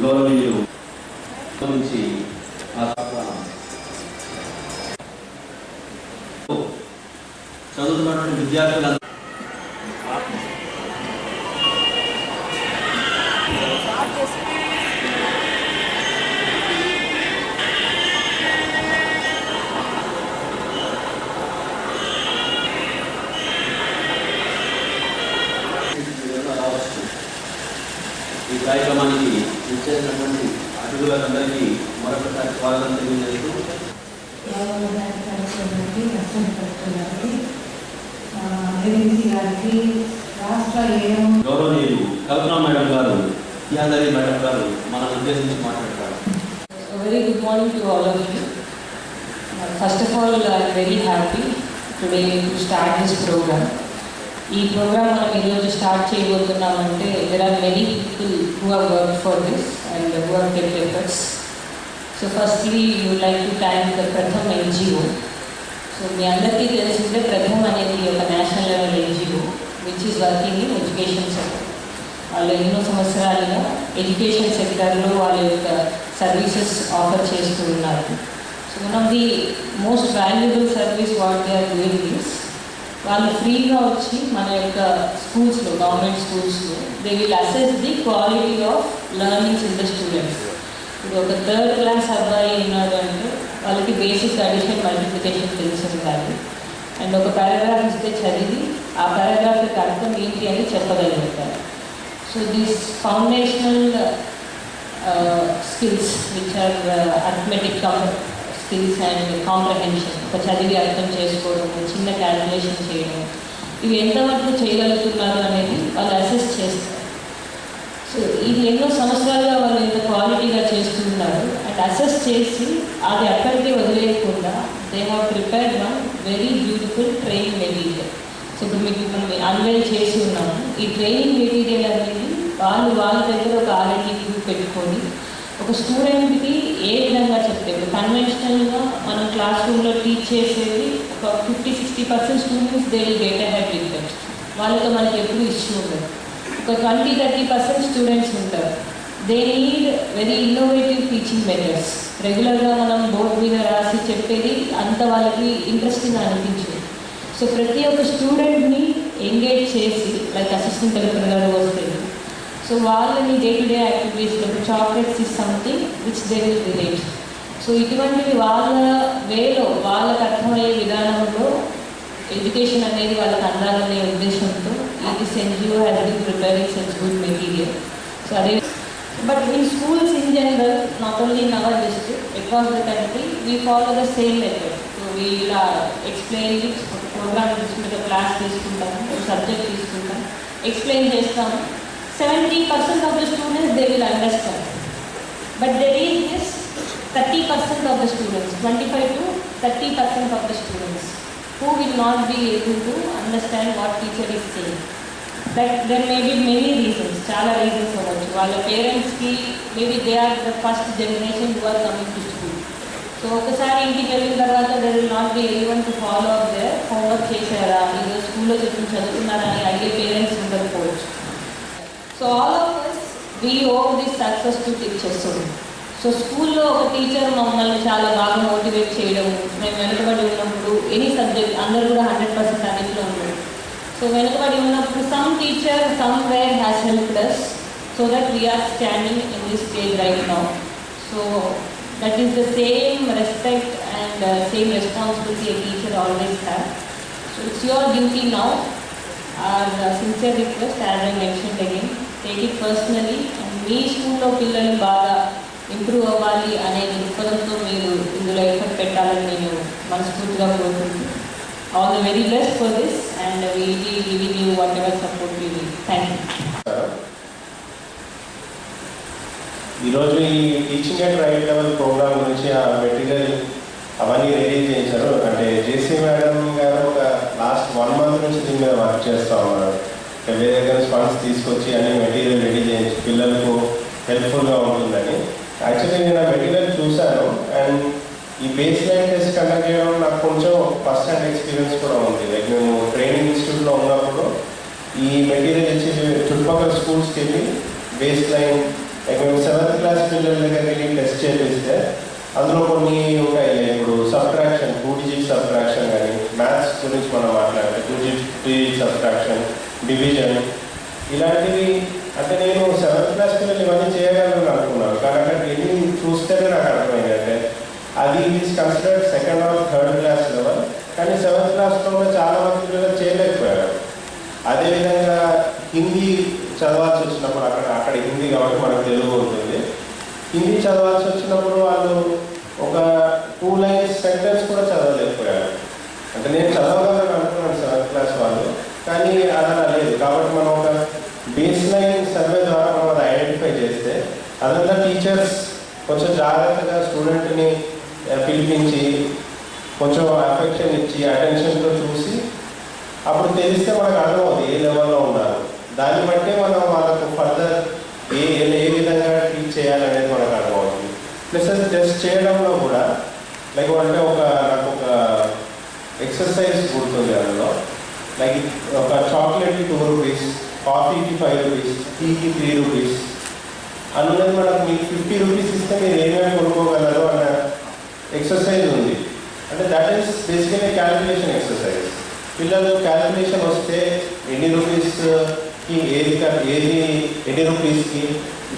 గౌరవనీయులు నుంచి చదువుతున్నటువంటి విద్యార్థులందరూ ఈ కార్యక్రమానికి ఇచ్చేసినటువంటి అతిథులందరికీ మరొకసారి స్వాగతం తెలియజేస్తూ గౌరవనీయులు కల్పన మేడం గారు యాదరి మేడం గారు మనం ఉద్దేశించి మాట్లాడతారు. Very good morning to all of you. First of all, I am very happy today to start this program. ఈ ప్రోగ్రామ్ మనం ఈరోజు start చేయబోతున్నామంటే there are many people who have worked for this and who have kept efforts. So firstly, we would like to thank the Pratham NGO. So మీ అందరికీ తెలిసిందే ప్రథమ్ అనేది ఒక national level NGO which is working in education sector. వాళ్ళు ఎన్నో సంవత్సరాలుగా education సెక్టర్లో వాళ్ళ యొక్క సర్వీసెస్ ఆఫర్ చేస్తూ ఉన్నారు. So one of the most valuable service what they are doing is వాళ్ళు ఫ్రీగా వచ్చి మన యొక్క స్కూల్స్లో గవర్నమెంట్ స్కూల్స్లో they will assess the quality of learnings in the students. ఇప్పుడు ఒక థర్డ్ క్లాస్ అబ్బాయి ఉన్నాడు అంటే వాళ్ళకి బేసిక్ అడిషన్ మల్టిప్లికేషన్ తెలిసి ఉండాలి అండ్ ఒక పారాగ్రాఫ్ ఇస్తే చదివి ఆ పారాగ్రాఫ్కి అర్థం ఏంటి అని చెప్పగలుగుతారు. So this foundational skills which are arithmetic skills and comprehension, ఒక చదివి అర్థం చేసుకోవడం, చిన్న క్యాల్కులేషన్ చేయడం, ఇవి ఎంతవరకు చేయగలుగుతున్నారు అనేది వాళ్ళు అసెస్ చేస్తారు. సో ఇది ఎన్నో సంవత్సరాలుగా వాళ్ళు ఎంత క్వాలిటీగా చేస్తున్నారు అండ్ అసెస్ చేసి అది అక్కడికి వదిలేయకుండా they have prepared one very beautiful training material. So ఇప్పుడు మీకు మనం అన్వైల్ చేసి ఉన్నాము. ఈ ట్రైనింగ్ మెటీరియల్ అనేది వాళ్ళ దగ్గర ఒక R&D గ్రూప్ పెట్టుకొని ఒక స్టూడెంట్కి ఏ విధంగా చెప్తే ఇప్పుడు కన్వెన్షనల్గా మనం క్లాస్ రూమ్లో టీచ్ చేసేది ఒక 50-60% students they will get ahead with that. వాళ్ళతో మనకి ఎప్పుడు ఇష్యూ ఉండదు. ఒక 20-30% స్టూడెంట్స్ ఉంటారు. They need very innovative teaching methods. రెగ్యులర్గా మనం బోర్డు మీద రాసి చెప్పేది అంత వాళ్ళకి ఇంట్రెస్టింగ్ అనిపించదు. సో ప్రతి ఒక్క స్టూడెంట్ని ఎంగేజ్ చేసి లైక్ అసిస్టెంట్ డైరెక్టర్ గారు వస్తుంది. సో వాళ్ళని డే టు డే యాక్టివిటీస్లో chocolates is something which they will relate. So ఇటువంటివి వాళ్ళ వేలో వాళ్ళకి అర్థమయ్యే విధానంలో ఎడ్యుకేషన్ అనేది వాళ్ళకి అందాలనే ఉద్దేశంతో this NGO has been preparing such good material. So are but in schools in general, not only in our district, across the country, we follow the same method. So we explain it, program with a class తీసుకుంటాం, subject తీసుకుంటాం, explain చేస్తాం. 70% of the students they will understand. But there is this 30% of the students, 25-30% of the students who will not be able to understand what teacher is saying. That there may be many reasons, చాలా reasons అవ్వచ్చు. వాళ్ళ పేరెంట్స్కి maybe they are the first generation who are coming to school. So ఒకసారి ఇంటికి వెళ్ళిన తర్వాత there will not be anyone to follow up their homework చేశారా, ఈరోజు స్కూల్లో చెప్పి చదువుతున్నారా అని అడిగే పేరెంట్స్ ఉండకపోవచ్చు. So all of us we owe this success to teachers. So స్కూల్లో ఒక టీచర్ మమ్మల్ని చాలా బాగా మోటివేట్ చేయడం, మేము వెనుకబడి ఉన్నప్పుడు ఎనీ సబ్జెక్ట్ అందరూ కూడా 100% అన్నింటిలో ఉంటారు. సో వెనుకబడి ఉన్నప్పుడు some teacher somewhere has helped us so that we are standing in this stage right now. So that is the same respect and same responsibility a teacher always has. So it's your duty now. Our sincere request, as I mentioned again, take it personally and మీ స్కూల్లో పిల్లలు బాగా improve అవ్వాలి అనే దృక్పథంతో మీరు ఇందులో effort పెట్టాలని నేను మనస్ఫూర్తిగా కోరుకుంటున్నాను. All the very best for this and we will be giving you whatever support we need. Thank you. ఈరోజు ఈ teaching at right level programme గురించి ఆ మెటీరియల్ అవన్నీ రెడీ చేయించారు. అంటే జేసీ మేడం గారు ఒక లాస్ట్ 1 month నుంచి దీని మీద వర్క్ చేస్తూ ఉన్నారు. వేరే దగ్గర ఫండ్స్ తీసుకొచ్చి అన్ని మెటీరియల్ రెడీ చేయించి పిల్లలకు హెల్ప్ఫుల్గా ఉంటుందని. యాక్చువల్లీ నేను ఆ మెటీరియల్ చూశాను అండ్ ఈ బేస్ లైన్ టెస్ట్ కండక్ట్ చేయడం నాకు కొంచెం ఫస్ట్ హ్యాండ్ ఎక్స్పీరియన్స్ కూడా ఉంది. లైక్ మేము ట్రైనింగ్ ఇన్స్టిట్యూట్లో ఉన్నప్పుడు ఈ మెటీరియల్ ఇచ్చి చుట్టుపక్కల స్కూల్స్కి వెళ్ళి బేస్ లైన్ లైక్ మేము 7th క్లాస్ పిల్లల దగ్గరికి వెళ్ళి టెస్ట్ చేపిస్తే అందులో కొన్ని ఉంటాయి. ఇప్పుడు సబ్ట్రాక్షన్, 2 డిజిట్ సబ్ట్రాక్షన్ కానీ, మ్యాథ్స్ గురించి మనం మాట్లాడితే 2 డిజిట్ సబ్ట్రాక్షన్, డివిజన్, ఇలాంటివి. అంటే నేను 7th క్లాస్ పిల్లలు ఇవన్నీ చేయగలను అనుకున్నాను, కానీ అక్కడ వెళ్ళి చూస్తేనే నాకు అర్థమైంది. అంటే అది is considered 2nd or 3rd class level, కానీ 7th క్లాస్లో చాలా మంది పిల్లలు చేయలేకపోయారు. అదేవిధంగా హిందీ చదవాల్సి వచ్చినప్పుడు అక్కడ హిందీ కాబట్టి మనకు తెలుగు ఉంటుంది. హిందీ చదవాల్సి వచ్చినప్పుడు వాళ్ళు ఒక 2 లైన్స్ సెంటెన్స్ కూడా చదవలేకపోయారు. అంటే నేను చదవగలను అనుకున్నాను 7th క్లాస్ వాళ్ళు, కానీ అలా లేదు. కాబట్టి మనం ఒక బేస్ లైన్ సర్వే ద్వారా మనం అది ఐడెంటిఫై చేస్తే అదంతా టీచర్స్ కొంచెం జాగ్రత్తగా స్టూడెంట్ని పిలిపించి కొంచెం అఫెక్షన్ ఇచ్చి అటెన్షన్తో చూసి అప్పుడు తెలిస్తే మనకు అర్థమవుతుంది ఏ లెవెల్లో ఉన్నారు. దాన్ని బట్టే మనం వాళ్ళకు ఫర్దర్ ఏ విధంగా టీచ్ చేయాలనేది మనకు అర్థమవుతుంది. ప్లస్ అది టెస్ట్ చేయడంలో కూడా లైక్ అంటే నాకు ఒక ఎక్సర్సైజ్ గుర్తుంది. అందులో లైక్ ఒక చాక్లెట్కి 2 రూపీస్, కాఫీకి 5 రూపీస్, టీకి 3 రూపీస్ అన్నది మనకు మీకు 50 రూపీస్ ఇస్తే మీరు ఏమేమి కొనుక్కోగలరు అన్న ఎక్సర్సైజ్ ఉంది. అంటే that is basically calculation exercise. పిల్లలు క్యాలిక్యులేషన్ వస్తే ఎన్ని రూపీస్కి ఎన్ని రూపీస్కి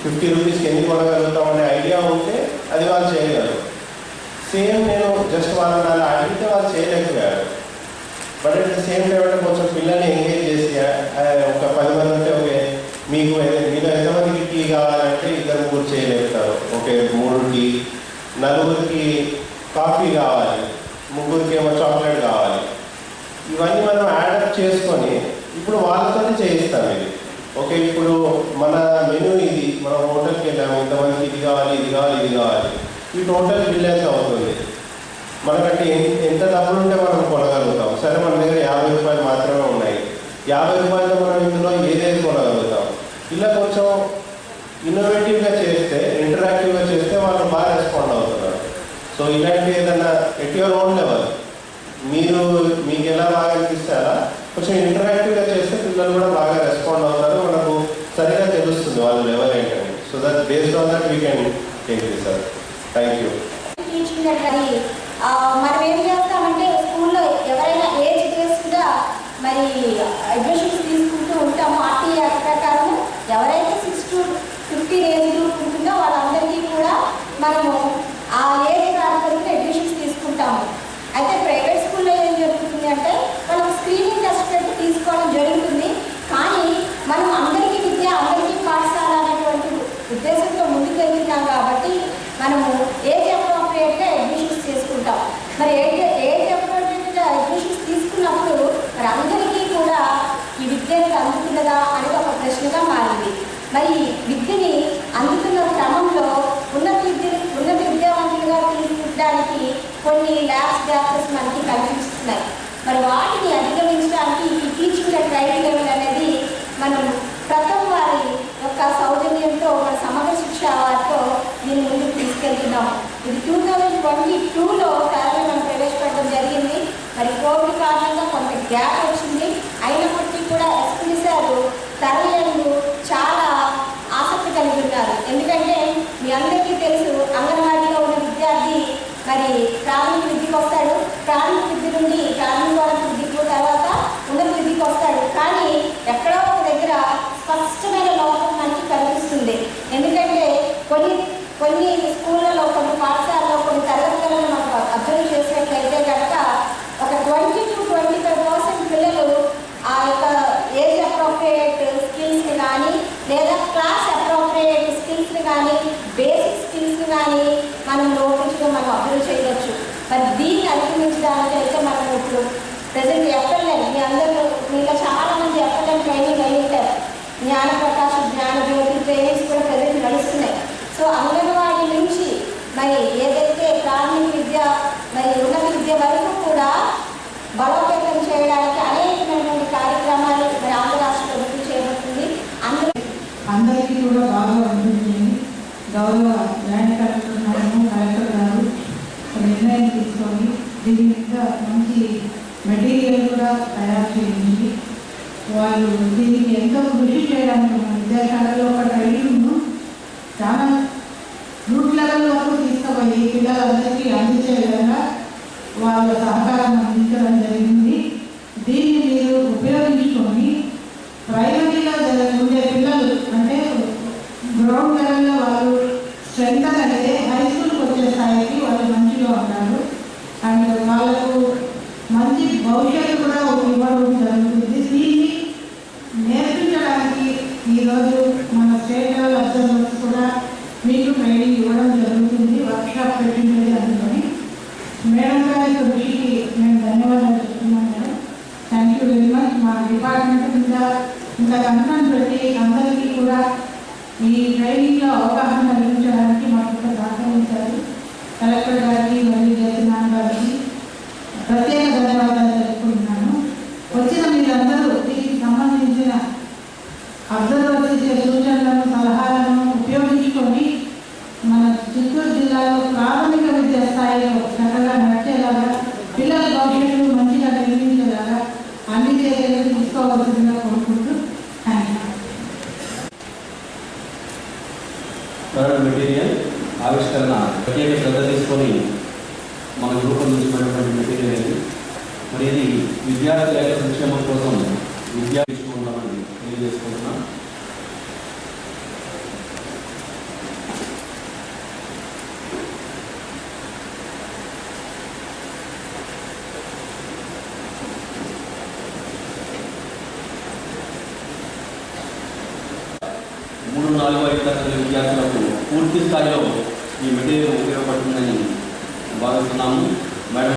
50 రూపీస్కి ఎన్ని కొనగలుగుతాం అనే ఐడియా ఉంటే అది వాళ్ళు చేయగలరు. సేమ్ నేను జస్ట్ వాళ్ళని అలా అడిగితే వాళ్ళు చేయలేకపోయారు. But at the same time అంటే కొంచెం పిల్లల్ని ఎంగేజ్ చేసి ఒక 10 మంది ఉంటే ఓకే మీలో ఎంతమందికి టీ కావాలంటే 2-3 చేయలేపుతారు. ఓకే 3 టీ, 4కి కాఫీ కావాలి, 3కి ఏమో చాక్లెట్ కావాలి. ఇవన్నీ మనం యాడప్ చేసుకొని ఇప్పుడు వాళ్ళతో చేయిస్తాం. ఇది ఓకే ఇప్పుడు మన మెనూ ఇది, మనం హోటల్కి వెళ్ళాము, ఇంతమందికి ఇది కావాలి, ఇది కావాలి, ఇది కావాలి, ఈ టోటల్ బిల్ ఎంత అవుతుంది, మనకంటే ఎంత డబ్బులు ఉంటే మనం కొనగలుగుతాం. సరే మన దగ్గర 50 రూపాయలు మాత్రమే ఉన్నాయి, 50 రూపాయలతో మనం ఇందులో ఏదేది కొనగలుగుతాం. ఇలా కొంచెం ఇన్నోవేటివ్గా చేస్తే, ఇంటరాక్టివ్గా చేస్తే వాళ్ళు బాగా రెస్పాండ్ అవుతున్నారు. సో ఇలాంటి ఏదన్నా ఎట్ యువర్ ఓన్ లెవెల్ మీకు ఎలా బాగా అనిపిస్తే అలా కొంచెం ఇంటరాక్టివ్గా చేస్తే పిల్లలు కూడా బాగా రెస్పాండ్ అవుతారు. మనకు సరిగా తెలుస్తుంది వాళ్ళ లెవెల్ ఏంటని. So that based on that we can take this sir. Thank you. మనం ఏం చేస్తామంటే స్కూల్లో ఎవరైనా ఏజ్ బేస్డ్గా మరి అడ్మిషన్స్ తీసుకుంటూ ఉంటాము. ఆర్టీఏ యాక్ట్ ప్రకారం ఎవరైతే 6 to 15 ఏజ్ గ్రూప్ ఉంటుందో వాళ్ళందరికీ కూడా మనము ఆ ఏజ్ ప్రాంతంలో అడ్మిషన్స్ తీసుకుంటాము. అయితే ప్రైవేట్ స్కూల్లో ఏం జరుగుతుంది అంటే మనం స్క్రీనింగ్ టెస్ట్ పెట్టి తీసుకోవడం జరుగుతుంది. కానీ మనం అందరికీ విద్య, అందరికీ పాఠశాల అనేటువంటి ఉద్దేశంతో ముందుకు వెళ్తున్నాం కాబట్టి మనము ఏజ్ అప్రోప్రియేట్గా అడ్మిషన్స్ చేసుకుంటాం. మరి ఏజ్ అప్రోప్రియేట్గా అడ్మిషన్స్ తీసుకున్నప్పుడు మరి అందరికీ కూడా ఈ విద్యను అందుతున్నదా అనేది ఒక ప్రశ్నగా మారింది. మరి విద్యని అందుతున్న క్రమంలో ఉన్నత విద్యావంతులుగా తీర్చిదిద్దడానికి కొన్ని గ్యాప్స్ మనకి కనిపిస్తున్నాయి. మరి వాటిని అధిగమించడానికి ఈ టీచింగ్ అండ్ ట్రైనింగ్ లెవెల్ అనేది మనం ప్రథమ వారి యొక్క సౌజన్యంతో మన సమగ్ర శిక్ష వారితో దీన్ని ముందుకు తీసుకెళ్తున్నాము. ఇది 2022లో మనం ప్రవేశపెట్టడం జరిగింది. మరి కోవిడ్ కారణంగా కొంత గ్యాప్ వచ్చింది. అయినప్పటికీ కూడా ఎస్పీ సార్ తల్లిదండ్రులు చాలా ఆసక్తి కలిగి ఉన్నారు. ఎందుకంటే మీ అందరికీ తెలుసు, అంగన్వాడీలో ఉన్న విద్యార్థి మరి ప్రాథమిక విద్యకు వస్తాడు, ప్రాథమిక విద్య నుండి ప్రాథమిక విద్యకు తర్వాత ఉన్నత విద్యకు వస్తాడు. కానీ ఎక్కడో ఒక దగ్గర స్పష్టమైన లోపం మనకి కనిపిస్తుంది. ఎందుకంటే కొన్ని స్కూళ్ళలో, కొన్ని పాఠశాలలో, కొన్ని తరగతులను మనం అబ్జర్వ్ చేసినట్లయితే కనుక ఒక 20 to 25% పిల్లలు ఆ యొక్క ఏజ్ అప్రోప్రియేట్ స్కిల్స్ని కానీ లేదా క్లాస్ అప్రోప్రియేట్ స్కిల్స్ని కానీ బేసిక్ స్కిల్స్ని కానీ మనం లోపించడం మనం అబ్జర్వ్ చేయవచ్చు. మరి దీన్ని అధిగమించడానికి అయితే మనం ఇప్పుడు ప్రజెంట్ ఎఫ్ఎల్ఎన్ మీలో చాలామంది ఎఫ్ఎల్ఎన్ ట్రైనింగ్ అయి ఉంటారు. జ్ఞానప్రకాశ్, జ్ఞానజ్యోతి ట్రైనింగ్స్ కూడా ప్రజెంట్ నడుస్తున్నాయి. సో అంగన్వాడీ నుంచి మరి ఏదైతే ప్రాథమిక విద్య మరి ఉన్నత విద్య వరకు కూడా బలోపేతం చేయడానికి అనేకమైనటువంటి కార్యక్రమాలు మరి ఆంధ్ర రాష్ట్ర ప్రభుత్వం చేపడుతుంది. అందరికీ కూడా బాగా ఉంటుంది. గౌరవ జాయింట్ కలెక్టర్ గారు నిర్ణయం తీసుకొని దీని మీద మంచి మెటీరియల్ కూడా తయారు చేయించి వాళ్ళు దీనికి ఎంతో కృషి చేయడానికి మన విద్యాశాలలో ఒక ట్రైనింగ్ను స్టేట్ లెవెల్ అబ్జర్వర్స్ కూడా మీకు ట్రైనింగ్ ఇవ్వడం జరుగుతుంది. వర్క్షాప్ పెట్టింది అందుకని మేడం గారి కృషికి నేను ధన్యవాదాలు చెప్తున్నాను madam. Thank you very much. మా డిపార్ట్మెంట్ ఇంకా కన్సర్న్ పెట్టి అందరికీ కూడా ఈ ట్రైనింగ్లో అవగాహన కలిగించడానికి మాకు సహకరించారు. కలెక్టర్ గారికి మరియు జగన్నాథ్ గారికి ప్రత్యేక ధన్యవాదాలు తెలుపుకుంటున్నాను. వచ్చిన మీరందరూ దీనికి సంబంధించిన అబ్జర్వర్స్ ఇచ్చే సూచనలను సలహాలను ఉపయోగించుకొని మన చిత్తూరు జిల్లాలో ప్రాథమిక విద్యా స్థాయిలో చక్కగా నడిచేలాగా పిల్లల భవిష్యత్తు మంచిగా నిర్మించేలాగా అన్ని చర్యలు తీసుకోవాల్సిందిగా కోరుకుంటూ మెటీరియల్ ఆవిష్కరణ ప్రత్యేక శ్రద్ధ తీసుకొని మనకు రూపొందించినటువంటి మెటీరియల్ మరి ఇది విద్యార్థుల యొక్క సంక్షేమం కోసం విద్యార్థించుకుంటామని తెలియజేసుకుంటున్నాం. మూడు 4-5 తరగతి విద్యార్థులకు పూర్తి స్థాయిలో ఈ మెటీరియల్ ఉపయోగపడుతుందని భావిస్తున్నాము. మేడం